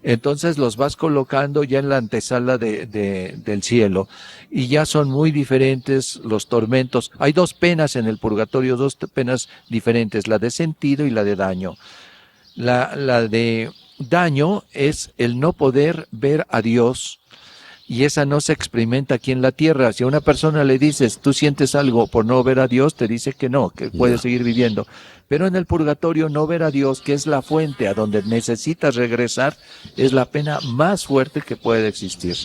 entonces los vas colocando ya en la antesala del cielo y ya son muy diferentes los tormentos. Hay 2 penas en el purgatorio, 2 penas diferentes, la de sentido y la de daño. La de daño es el no poder ver a Dios, y esa no se experimenta aquí en la tierra. Si a una persona le dices, tú sientes algo por no ver a Dios, te dice que no, que puede seguir viviendo. Pero en el purgatorio no ver a Dios, que es la fuente a donde necesitas regresar, es la pena más fuerte que puede existir.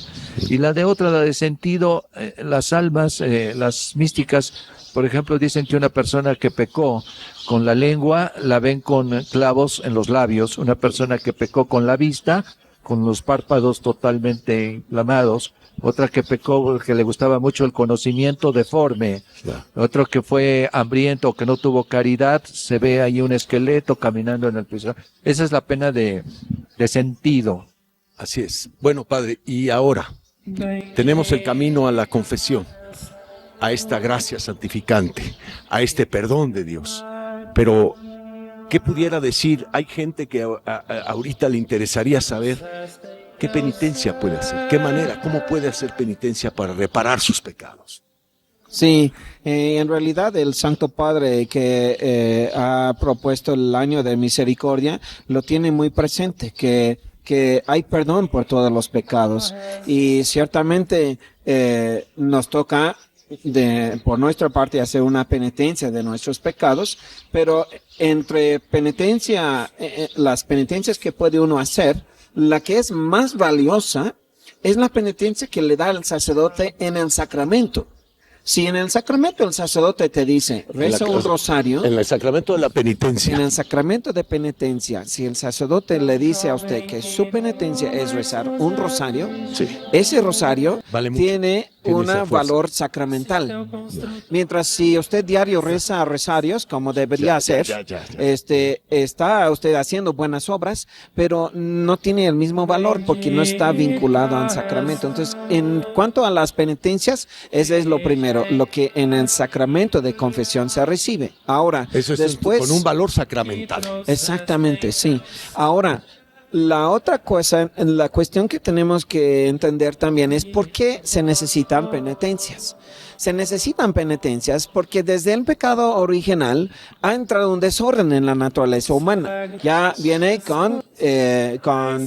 Y la de otra, la de sentido, las almas, las místicas, por ejemplo, dicen que una persona que pecó con la lengua, la ven con clavos en los labios. Una persona que pecó con la vista, con los párpados totalmente inflamados. Otra que pecó, que le gustaba mucho el conocimiento, deforme. Otro que fue hambriento, que no tuvo caridad, se ve ahí un esqueleto caminando en el piso. Esa es la pena de sentido. Así es. Bueno, padre, y ahora tenemos el camino a la confesión, a esta gracia santificante, a este perdón de Dios. Pero ¿qué pudiera decir? Hay gente que ahorita le interesaría saber qué penitencia puede hacer, qué manera, cómo puede hacer penitencia para reparar sus pecados. Sí, en realidad el Santo Padre que ha propuesto el año de misericordia lo tiene muy presente, que hay perdón por todos los pecados y ciertamente nos toca por nuestra parte hacer una penitencia de nuestros pecados, pero entre penitencia, las penitencias que puede uno hacer, la que es más valiosa es la penitencia que le da el sacerdote en el sacramento. Si en el sacramento el sacerdote te dice, reza un rosario. En el sacramento de la penitencia. En el sacramento de penitencia, si el sacerdote le dice a usted que su penitencia es rezar un rosario, sí, ese rosario vale mucho, tiene un valor sacramental. Mientras si usted diario reza rosarios, como debería hacer, está usted haciendo buenas obras, pero no tiene el mismo valor porque no está vinculado al sacramento. Entonces, en cuanto a las penitencias, ese es lo primero, lo que en el sacramento de confesión se recibe. Ahora, eso es después, con un valor sacramental. Exactamente, sí. Ahora, la otra cosa, la cuestión que tenemos que entender también es por qué se necesitan penitencias. Se necesitan penitencias porque desde el pecado original ha entrado un desorden en la naturaleza humana. Ya viene con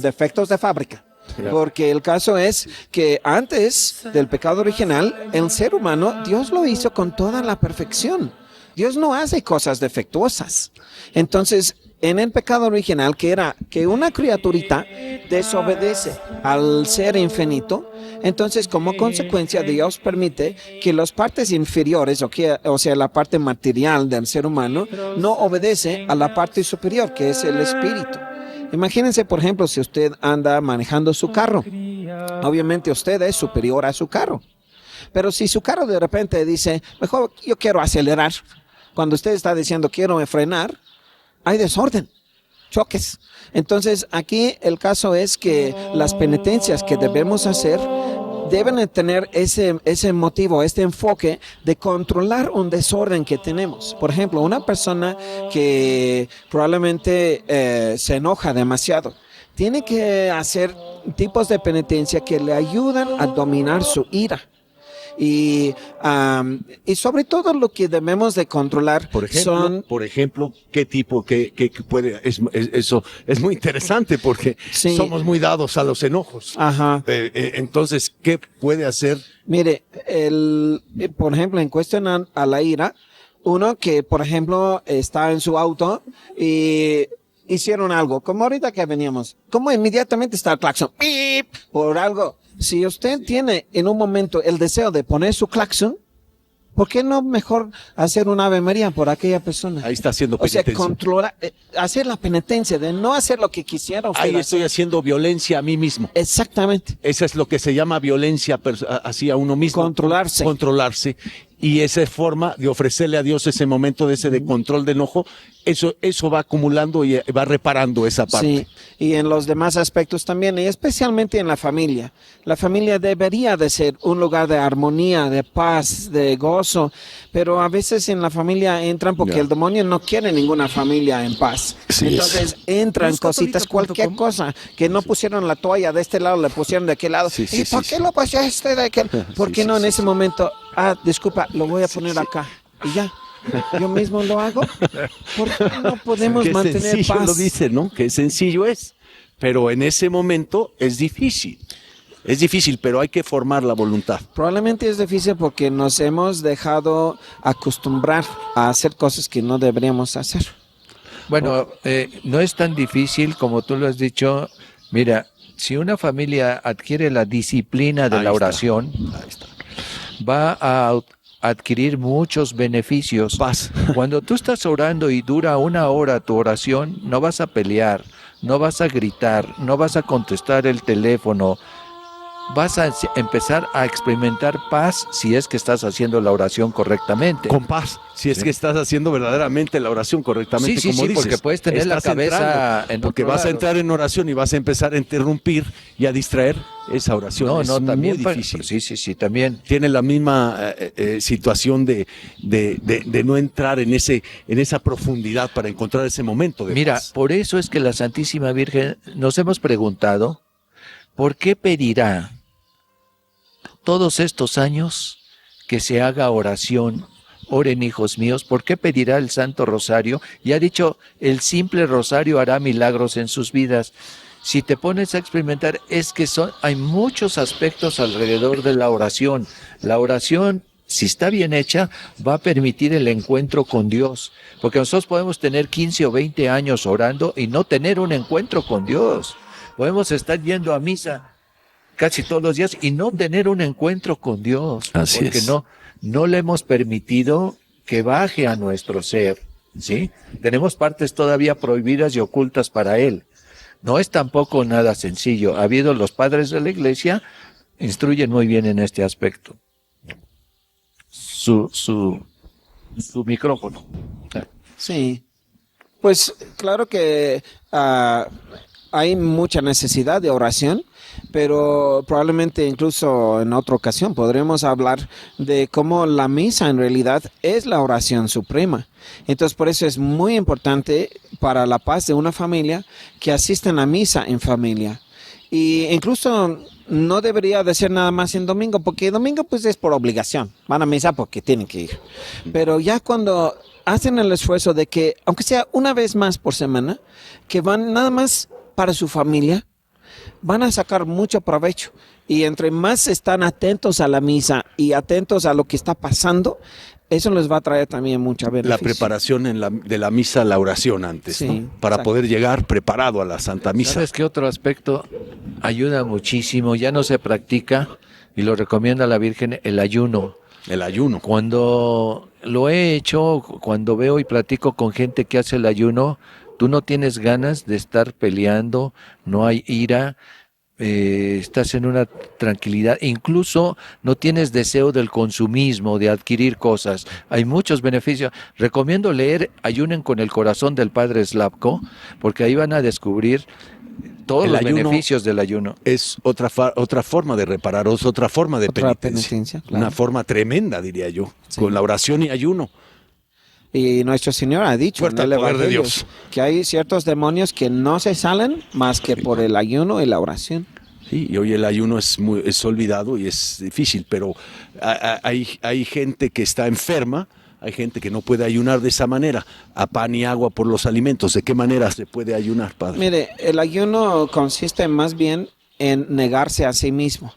defectos de fábrica. Porque el caso es que antes del pecado original, el ser humano, Dios lo hizo con toda la perfección. Dios no hace cosas defectuosas. Entonces, en el pecado original, que era que una criaturita desobedece al ser infinito, entonces como consecuencia Dios permite que las partes inferiores, o sea, la parte material del ser humano, no obedece a la parte superior, que es el espíritu. Imagínense, por ejemplo, si usted anda manejando su carro. Obviamente usted es superior a su carro. Pero si su carro de repente dice, mejor yo quiero acelerar, cuando usted está diciendo quiero frenar, hay desorden, choques. Entonces, aquí el caso es que las penitencias que debemos hacer deben tener ese motivo, este enfoque de controlar un desorden que tenemos. Por ejemplo, una persona que probablemente se enoja demasiado, tiene que hacer tipos de penitencia que le ayudan a dominar su ira. Y sobre todo lo que debemos de controlar por ejemplo, qué tipo, qué puede, eso es muy interesante porque sí, somos muy dados a los enojos. Ajá. Entonces, ¿qué puede hacer? Mire, por ejemplo, en cuestión a la ira, uno que, por ejemplo, está en su auto y hicieron algo, como ahorita que veníamos, como inmediatamente está el claxon, ¡pip! Por algo. Si usted tiene en un momento el deseo de poner su claxon, ¿por qué no mejor hacer una Ave María por aquella persona? Ahí está haciendo penitencia. O sea, controlar, hacer la penitencia de no hacer lo que quisiera usted ahí hacer. estoy haciendo violencia a mí mismo. Exactamente. Esa es lo que se llama violencia hacia uno mismo. Controlarse. Controlarse. y esa forma de ofrecerle a Dios ese momento de ese de control de enojo, eso va acumulando y va reparando esa parte. Sí, y en los demás aspectos también, y especialmente en la familia. La familia debería de ser un lugar de armonía, de paz, de gozo, pero a veces en la familia entran porque el demonio no quiere ninguna familia en paz. Sí, entonces entran cositas, cualquier cosa, que no pusieron la toalla de este lado, le pusieron de aquel lado. Sí, ¿Y por qué lo pusiste de aquel? ¿Por qué no en ese momento? Disculpa, lo voy a poner acá y ya. Yo mismo lo hago. ¿Por qué no podemos Qué mantener sencillo paz? lo dice, ¿no? Qué sencillo es. Pero en ese momento es difícil. Es difícil, pero hay que formar la voluntad. Probablemente es difícil porque nos hemos dejado acostumbrar a hacer cosas que no deberíamos hacer. Bueno, no es tan difícil como tú lo has dicho. Mira, si una familia adquiere la disciplina de Ahí la está. oración, Ahí está. va a adquirir muchos beneficios. Paz. Cuando tú estás orando y dura 1 hora tu oración, no vas a pelear, no vas a gritar, no vas a contestar el teléfono. Vas a empezar a experimentar paz si es que estás haciendo la oración correctamente. Con paz, si es que estás haciendo verdaderamente la oración correctamente, Sí, como dices. porque puedes tener la Estás cabeza entrando, en porque otro vas a lado. entrar en oración y vas a empezar a interrumpir y a distraer esa oración. No, es también. muy difícil. Sí, también. Tiene la misma situación de no entrar en esa profundidad para encontrar ese momento de Mira, paz. por eso es que la Santísima Virgen nos hemos preguntado, ¿por qué pedirá todos estos años que se haga oración? Oren, hijos míos. ¿Por qué pedirá el Santo Rosario? Y ha dicho, el simple rosario hará milagros en sus vidas. Si te pones a experimentar, es que hay muchos aspectos alrededor de la oración. La oración, si está bien hecha, va a permitir el encuentro con Dios. Porque nosotros podemos tener 15 o 20 años orando y no tener un encuentro con Dios. Podemos estar yendo a misa casi todos los días y no tener un encuentro con Dios. Así porque es. no le hemos permitido que baje a nuestro ser, ¿sí? Tenemos partes todavía prohibidas y ocultas para Él. No es tampoco nada sencillo. Ha habido los padres de la Iglesia, instruyen muy bien en este aspecto. Su micrófono. Sí. Pues claro que hay mucha necesidad de oración, pero probablemente incluso en otra ocasión podremos hablar de cómo la misa en realidad es la oración suprema. Entonces por eso es muy importante para la paz de una familia que asistan a misa en familia. Y incluso no debería de ser nada más en domingo, porque domingo pues es por obligación, van a misa porque tienen que ir. Pero ya cuando hacen el esfuerzo de que, aunque sea una vez más por semana, que van nada más para su familia, van a sacar mucho provecho. Y entre más están atentos a la misa y atentos a lo que está pasando, eso les va a traer también mucha beneficio. La preparación de la misa, la oración antes, Sí, ¿no? Para exacto. poder llegar preparado a la Santa Misa. ¿Sabes qué otro aspecto ayuda muchísimo? Ya no se practica y lo recomienda la Virgen, el ayuno. El ayuno. Cuando lo he hecho, cuando veo y platico con gente que hace el ayuno, tú no tienes ganas de estar peleando, no hay ira, estás en una tranquilidad, incluso no tienes deseo del consumismo, de adquirir cosas. Hay muchos beneficios. Recomiendo leer Ayunen con el corazón del Padre Slavko, porque ahí van a descubrir todos El los ayuno beneficios del ayuno. Es otra forma de reparar, es otra forma de Otra penitencia. penitencia, claro. Una forma tremenda, diría yo, Sí. con la oración y ayuno. Y nuestro Señor ha dicho Fuerte en el al poder de Evangelio Dios. que hay ciertos demonios que no se salen más que por el ayuno y la oración. Sí, y hoy el ayuno es olvidado y es difícil, pero hay gente que está enferma, hay gente que no puede ayunar de esa manera, a pan y agua por los alimentos. ¿De qué manera se puede ayunar, Padre? Mire, el ayuno consiste más bien en negarse a sí mismo.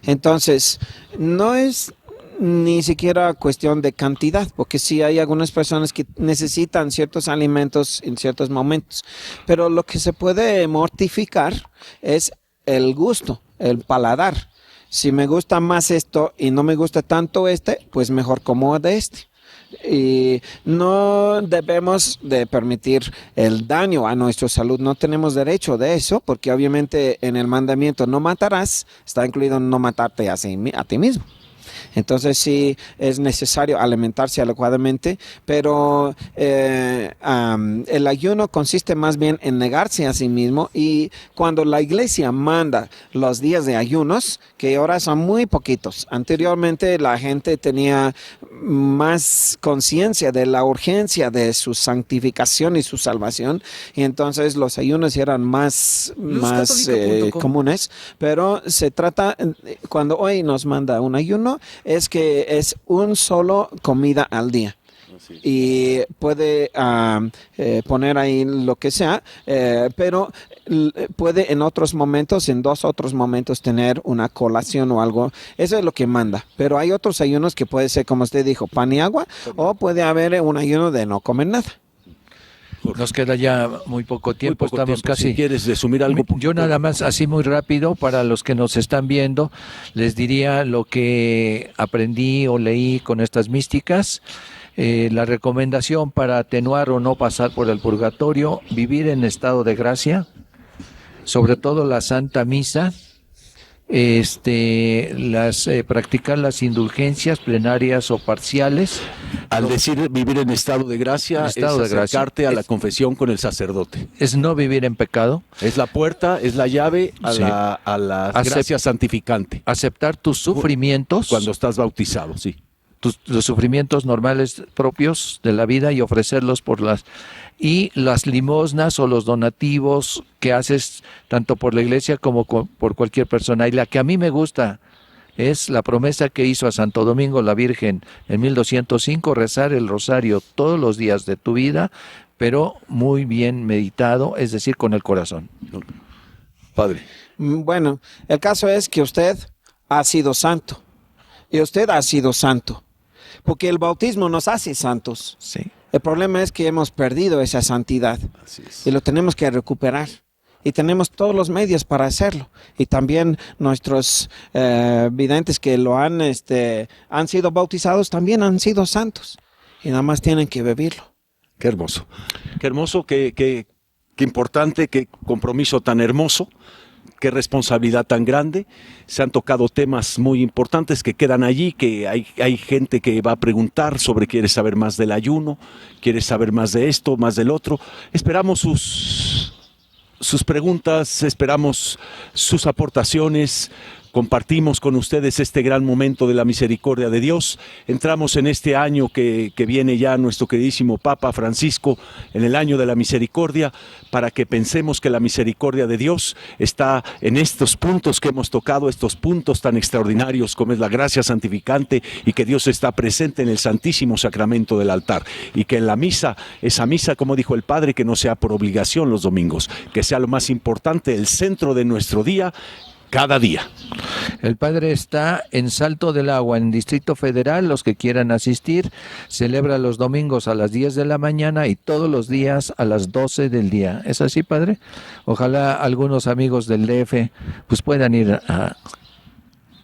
Entonces, no es ni siquiera cuestión de cantidad, porque sí hay algunas personas que necesitan ciertos alimentos en ciertos momentos, pero lo que se puede mortificar es el gusto, el paladar. Si me gusta más esto y no me gusta tanto pues mejor como de este. Y no debemos de permitir el daño a nuestra salud, no tenemos derecho de eso, porque obviamente en el mandamiento no matarás está incluido no matarte a ti mismo. Entonces sí es necesario alimentarse adecuadamente, pero el ayuno consiste más bien en negarse a sí mismo, y cuando la iglesia manda los días de ayunos, que ahora son muy poquitos. Anteriormente la gente tenía más conciencia de la urgencia de su santificación y su salvación, y entonces los ayunos eran más comunes, pero se trata, cuando hoy nos manda un ayuno, es que es un solo comida al día. Y puede poner ahí lo que sea, pero puede en otros momentos, en 2 otros momentos, tener una colación o algo. Eso es lo que manda. Pero hay otros ayunos que puede ser, como usted dijo, pan y agua, o puede haber un ayuno de no comer nada. Nos queda ya muy poco tiempo, estamos casi. Si quieres resumir algo. Yo nada más, así muy rápido, para los que nos están viendo, les diría lo que aprendí o leí con estas místicas. La recomendación para atenuar o no pasar por el purgatorio: vivir en estado de gracia, sobre todo la Santa Misa, practicar las indulgencias plenarias o parciales. Al decir vivir en estado de gracia, es acercarte a la confesión con el sacerdote. Es no vivir en pecado. Es la puerta, es la llave a la gracia santificante. Aceptar tus sufrimientos. Cuando estás bautizado, sí. Los sufrimientos normales propios de la vida, y ofrecerlos y las limosnas o los donativos que haces tanto por la iglesia como por cualquier persona. Y la que a mí me gusta es la promesa que hizo a Santo Domingo la Virgen en 1205, rezar el rosario todos los días de tu vida, pero muy bien meditado, es decir, con el corazón. Padre. Bueno, el caso es que usted ha sido santo, y usted ha sido santo, porque el bautismo nos hace santos. Sí. El problema es que hemos perdido esa santidad. Así es. Y lo tenemos que recuperar. Y tenemos todos los medios para hacerlo. Y también nuestros videntes que han sido bautizados también han sido santos. Y nada más tienen que vivirlo. Qué hermoso. Qué hermoso, qué importante, qué compromiso tan hermoso. Qué responsabilidad tan grande. Se han tocado temas muy importantes que quedan allí, que hay gente que va a preguntar sobre, quiere saber más del ayuno, quiere saber más de esto, más del otro. Esperamos sus preguntas, esperamos sus aportaciones. Compartimos con ustedes este gran momento de la misericordia de Dios. Entramos en este año que viene ya nuestro queridísimo Papa Francisco, en el año de la misericordia, para que pensemos que la misericordia de Dios está en estos puntos que hemos tocado, estos puntos tan extraordinarios como es la gracia santificante, y que Dios está presente en el Santísimo Sacramento del altar, y que en la misa, esa misa, como dijo el Padre, que no sea por obligación los domingos, que sea lo más importante, el centro de nuestro día, cada día. El Padre está en Salto del Agua, en Distrito Federal. Los que quieran asistir, celebra los domingos a las 10 de la mañana y todos los días a las 12 del día. ¿Es así, Padre? Ojalá algunos amigos del DF pues puedan ir a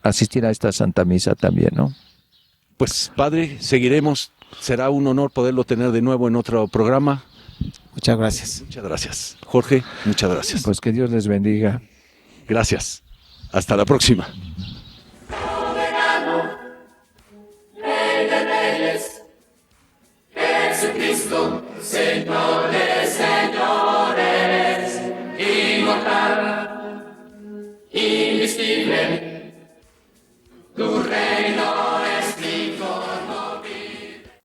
asistir a esta Santa Misa también, ¿no? Pues, Padre, seguiremos. Será un honor poderlo tener de nuevo en otro programa. Muchas gracias. Muchas gracias. Jorge, muchas gracias. Pues que Dios les bendiga. Gracias. Hasta la próxima. Rey de Reyes, Jesucristo, Señor de señores, inmortal, invisible, tu reino